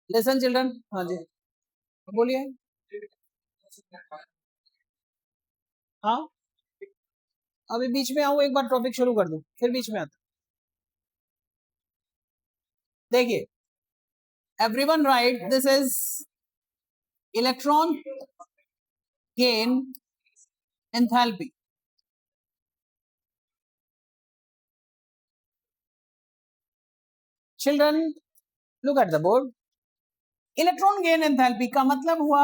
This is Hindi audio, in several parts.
लिसन चिल्ड्रन, हाँ जी बोलिए। हाँ अभी बीच में आऊँ, एक बार टॉपिक शुरू कर दूं फिर बीच में आता। देखिए everyone right, this is electron gain enthalpy. Children look at the board. Electron gain enthalpy का मतलब हुआ,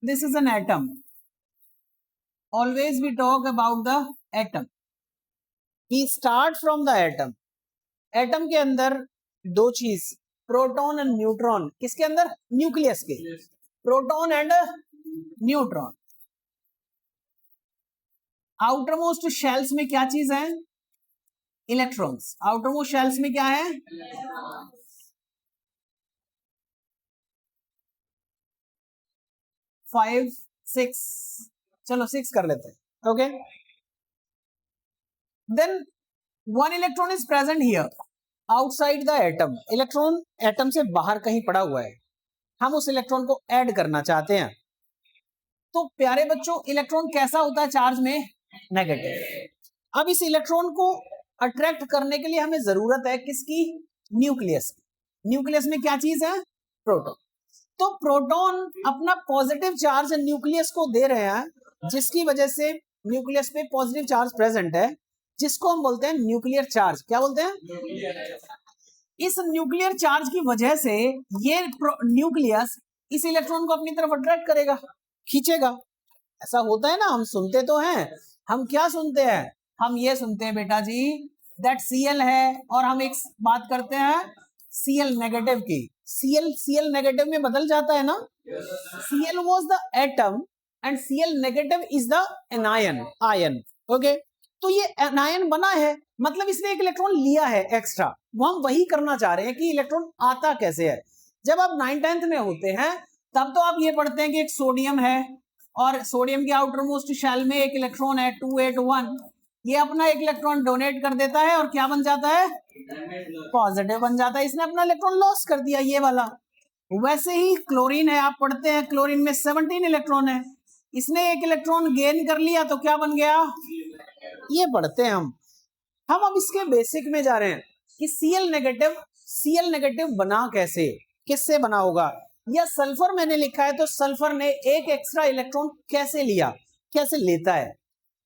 this is an atom. Always we talk about the atom. We start from the atom. Atom के अंदर दो चीज, प्रोटॉन एंड न्यूट्रॉन। किसके अंदर? न्यूक्लियस के। Proton and neutron. Outer most shells में क्या चीज है? इलेक्ट्रॉन्स। आउटर मोस्ट शेल्स में क्या है? 5 6, चलो 6 कर लेते हैं। Okay, then one electron is present here outside the atom. Electron atom से बाहर कहीं पड़ा हुआ है, हम उस इलेक्ट्रॉन को ऐड करना चाहते हैं। तो प्यारे बच्चों, इलेक्ट्रॉन कैसा होता है? चार्ज में नेगेटिव। अब इस इलेक्ट्रॉन को अट्रैक्ट करने के लिए हमें जरूरत है किसकी? न्यूक्लियस। न्यूक्लियस में क्या चीज है? प्रोटॉन। तो प्रोटॉन अपना पॉजिटिव चार्ज न्यूक्लियस को दे रहे हैं, जिसकी वजह से न्यूक्लियस पे पॉजिटिव चार्ज प्रेजेंट है, जिसको हम बोलते हैं न्यूक्लियर चार्ज। क्या बोलते हैं? इस न्यूक्लियर चार्ज की वजह से ये न्यूक्लियस इस इलेक्ट्रॉन को अपनी तरफ अट्रैक्ट करेगा, खींचेगा। ऐसा होता है ना, हम सुनते तो हैं। हम क्या सुनते हैं? हम ये सुनते हैं बेटा जी, दैट Cl है, और हम एक बात करते हैं Cl नेगेटिव की। Cl नेगेटिव में बदल जाता है ना। Cl was the atom and Cl negative is the anion, ion. Okay, तो ये एनायन बना है, मतलब इसने एक इलेक्ट्रॉन लिया है एक्स्ट्रा। वो हम वही करना चाह रहे हैं कि इलेक्ट्रॉन आता कैसे है। जब आप 9th-10th में होते हैं तब तो आप ये पढ़ते हैं कि एक सोडियम है, और सोडियम के आउटर मोस्ट शेल में एक इलेक्ट्रॉन है 281। ये अपना एक इलेक्ट्रॉन डोनेट कर देता है और क्या बन जाता है? पॉजिटिव बन जाता है। इसने अपना इलेक्ट्रॉन लॉस कर दिया, ये वाला। वैसे ही क्लोरीन है, आप पढ़ते हैं क्लोरीन में 17 इलेक्ट्रॉन है, इसने एक इलेक्ट्रॉन गेन कर लिया तो क्या बन गया? ये पढ़ते हैं हम अब इसके बेसिक में जा रहे हैं कि Cl नेगेटिव बना कैसे, किससे बना होगा। या सल्फर मैंने लिखा है, तो सल्फर ने एक एक्स्ट्रा इलेक्ट्रॉन कैसे लिया, कैसे लेता है।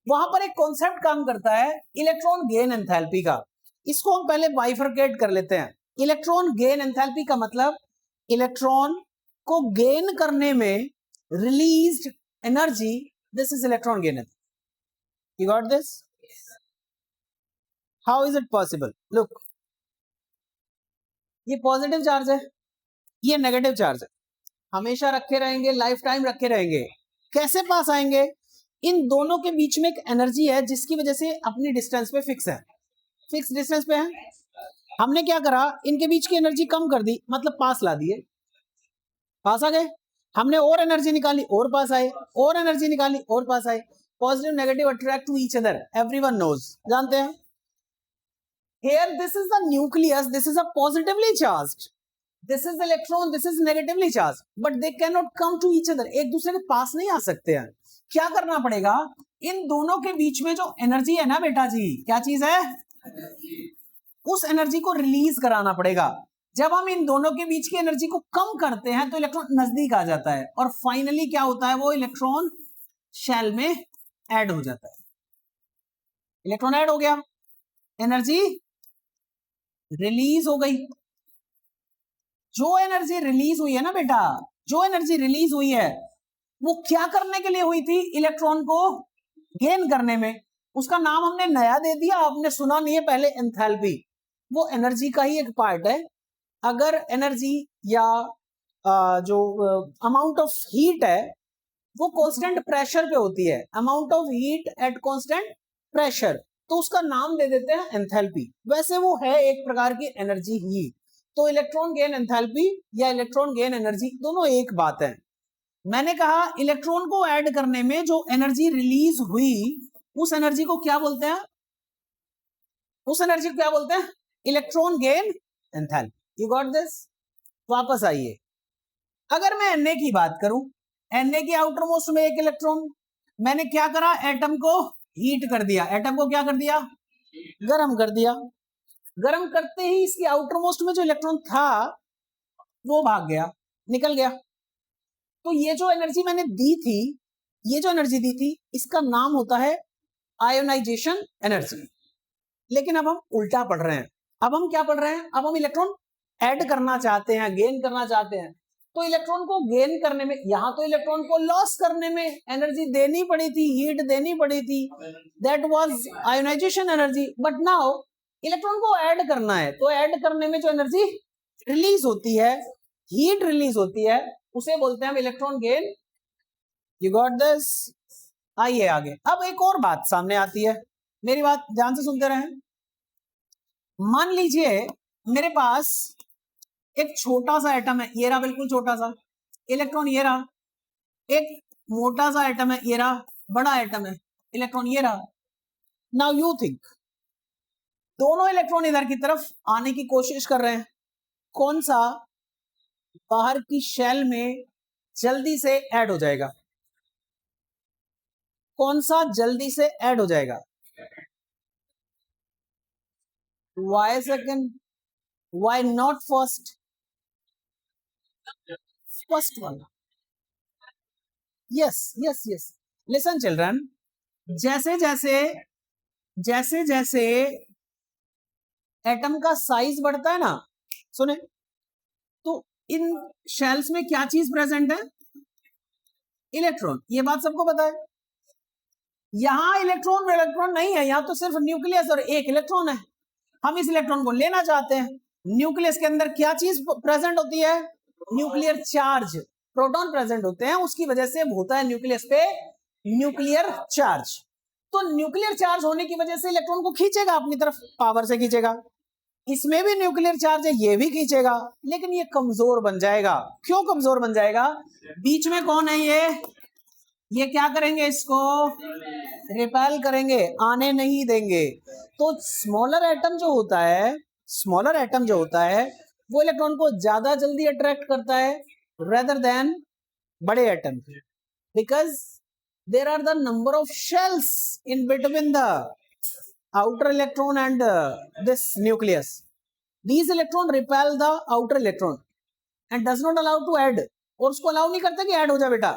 वहां पर एक कॉन्सेप्ट काम करता है इलेक्ट्रॉन गेन एंथैल्पी का। इसको हम पहले बाइफरकेट कर लेते हैं। इलेक्ट्रॉन गेन एंथैल्पी का मतलब इलेक्ट्रॉन को गेन करने में released energy, this is electron gain. You got this? How is it possible? Look, ये पॉजिटिव चार्ज है, ये नेगेटिव चार्ज है, हमेशा रखे रहेंगे, लाइफ टाइम रखे रहेंगे। कैसे पास आएंगे? इन दोनों के बीच में एक एनर्जी है जिसकी वजह से अपनी डिस्टेंस पे फिक्स है, फिक्स डिस्टेंस पे है। हमने क्या करा, इनके बीच की एनर्जी कम कर दी, मतलब पास ला दिए, पास आ गए। हमने और एनर्जी निकाली और पास आए, और एनर्जी निकाली और पास आए। Positive negative attract to each other, everyone knows, जानते हैं। Here this is the nucleus, this is a positively charged, this is the electron, this is negatively charged, but they cannot come to each other, एक दूसरे के पास नहीं आ सकते हैं। क्या करना पड़ेगा? इन दोनों के बीच में जो एनर्जी है ना बेटा जी, क्या चीज है? उस एनर्जी को रिलीज कराना पड़ेगा। जब हम इन दोनों के बीच की एनर्जी को कम करते हैं तो इलेक्ट्रॉन नजदीक आ जाता है, और फाइनली क्या होता है? वो इलेक्ट्रॉन शेल में ऐड हो जाता है। इलेक्ट्रॉन ऐड हो गया, एनर्जी रिलीज हो गई। जो एनर्जी रिलीज हुई है ना बेटा, जो एनर्जी रिलीज हुई है वो क्या करने के लिए हुई थी? इलेक्ट्रॉन को गेन करने में। उसका नाम हमने नया दे दिया, आपने सुना नहीं है पहले, एंथैल्पी। वो एनर्जी का ही एक पार्ट है। अगर एनर्जी या जो अमाउंट ऑफ हीट है वो कांस्टेंट प्रेशर पे होती है, amount of heat at constant pressure, तो उसका नाम दे देते हैं एंथैल्पी। वैसे वो है एक प्रकार की एनर्जी ही। तो इलेक्ट्रॉन गेन एंथैल्पी या इलेक्ट्रॉन गेन एनर्जी दोनों एक बात है। मैंने कहा इलेक्ट्रॉन को ऐड करने में जो एनर्जी रिलीज हुई, उस एनर्जी को क्या बोलते हैं? उस एनर्जी को क्या बोलते हैं? Electron gain enthalpy. You got this? वापस आइए, अगर मैं Na की बात करूं, Na की आउटर मोस्ट में एक इलेक्ट्रॉन, मैंने क्या करा, एटम को हीट कर दिया, एटम को क्या कर दिया, गर्म कर दिया। गर्म करते ही इसकी आउटर मोस्ट में जो इलेक्ट्रॉन था वो भाग गया, निकल गया। तो ये जो एनर्जी मैंने दी थी, ये जो एनर्जी दी थी, इसका नाम होता है आयोनाइजेशन एनर्जी। लेकिन अब हम उल्टा पढ़ रहे हैं। अब हम क्या पढ़ रहे हैं, अब हम इलेक्ट्रॉन ऐड करना चाहते हैं, गेन करना चाहते हैं। तो इलेक्ट्रॉन को गेन करने में, यहां तो इलेक्ट्रॉन को लॉस करने में एनर्जी देनी पड़ी थी, हीट देनी पड़ी थी, that was ionisation energy. But now electron को ऐड करना है, तो ऐड करने में जो एनर्जी रिलीज होती है, हीट रिलीज होती है, उसे बोलते हैं हम electron gain. You got this? आइए आगे। अब एक और बात सामने आती है, मेरी बात ध्यान से सुनते रहें। मान लीजिए मेरे पास एक छोटा सा एटम है, ये रहा, बिल्कुल छोटा सा इलेक्ट्रॉन, ये रहा। एक मोटा सा एटम है, ये रहा, बड़ा एटम है, इलेक्ट्रॉन ये रहा। नाउ यू थिंक, दोनों इलेक्ट्रॉन इधर की तरफ आने की कोशिश कर रहे हैं, कौन सा बाहर की शेल में जल्दी से ऐड हो जाएगा, कौन सा जल्दी से ऐड हो जाएगा? Why second? Why not first? First one. Yes, yes, yes. Listen, children. जैसे जैसे एटम का साइज बढ़ता है ना, सुने, तो इन शेल्स में क्या चीज प्रेजेंट है? इलेक्ट्रॉन। ये बात सबको पता है। यहां इलेक्ट्रॉन नहीं है, यहां तो सिर्फ न्यूक्लियस और एक इलेक्ट्रॉन है। हम इस इलेक्ट्रॉन को लेना चाहते हैं। न्यूक्लियस के अंदर क्या चीज प्रेजेंट होती है? न्यूक्लियर चार्ज, प्रोटॉन प्रेजेंट होते हैं, उसकी वजह से होता है न्यूक्लियस पे न्यूक्लियर चार्ज। तो न्यूक्लियर चार्ज होने की वजह से इलेक्ट्रॉन को खींचेगा अपनी तरफ, पावर से खींचेगा। इसमें भी न्यूक्लियर चार्ज है, ये भी खींचेगा, लेकिन ये कमजोर बन जाएगा। क्यों कमजोर बन जाएगा? बीच में कौन है ये क्या करेंगे, इसको रिपेल करेंगे, आने नहीं देंगे। तो स्मॉलर एटम जो होता है वो इलेक्ट्रॉन को ज्यादा जल्दी अट्रैक्ट करता है रेदर देन बड़े atom, because there are the number of shells in between the outer electron and this nucleus. These electron repel the outer electron and does not allow to add, और उसको अलाउ नहीं करता कि ऐड हो जाए बेटा।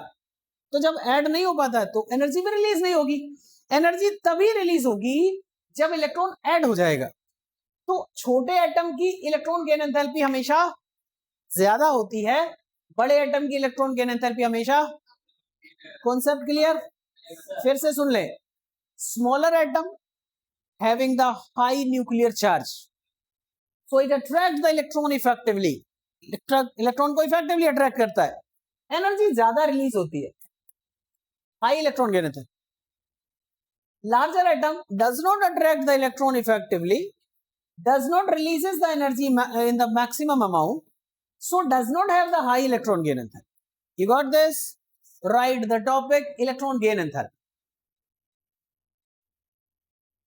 तो जब ऐड नहीं हो पाता है तो एनर्जी भी रिलीज नहीं होगी। एनर्जी तभी रिलीज होगी जब इलेक्ट्रॉन ऐड हो जाएगा। तो छोटे एटम की इलेक्ट्रॉन गेन एंथैल्पी हमेशा ज्यादा होती है, बड़े एटम की इलेक्ट्रॉन गेन एंथैल्पी हमेशा। Concept clear? फिर से सुन ले। Smaller atom having the high nuclear charge, so it attracts the electron effectively, electron को इफेक्टिवली अट्रैक्ट करता है, एनर्जी ज्यादा रिलीज होती है, हाई इलेक्ट्रॉन गेन होता है। Larger atom does not attract the electron effectively, does not releases the energy in the maximum amount, so does not have the high electron gain enthalpy. You got this? Write the topic electron gain enthalpy.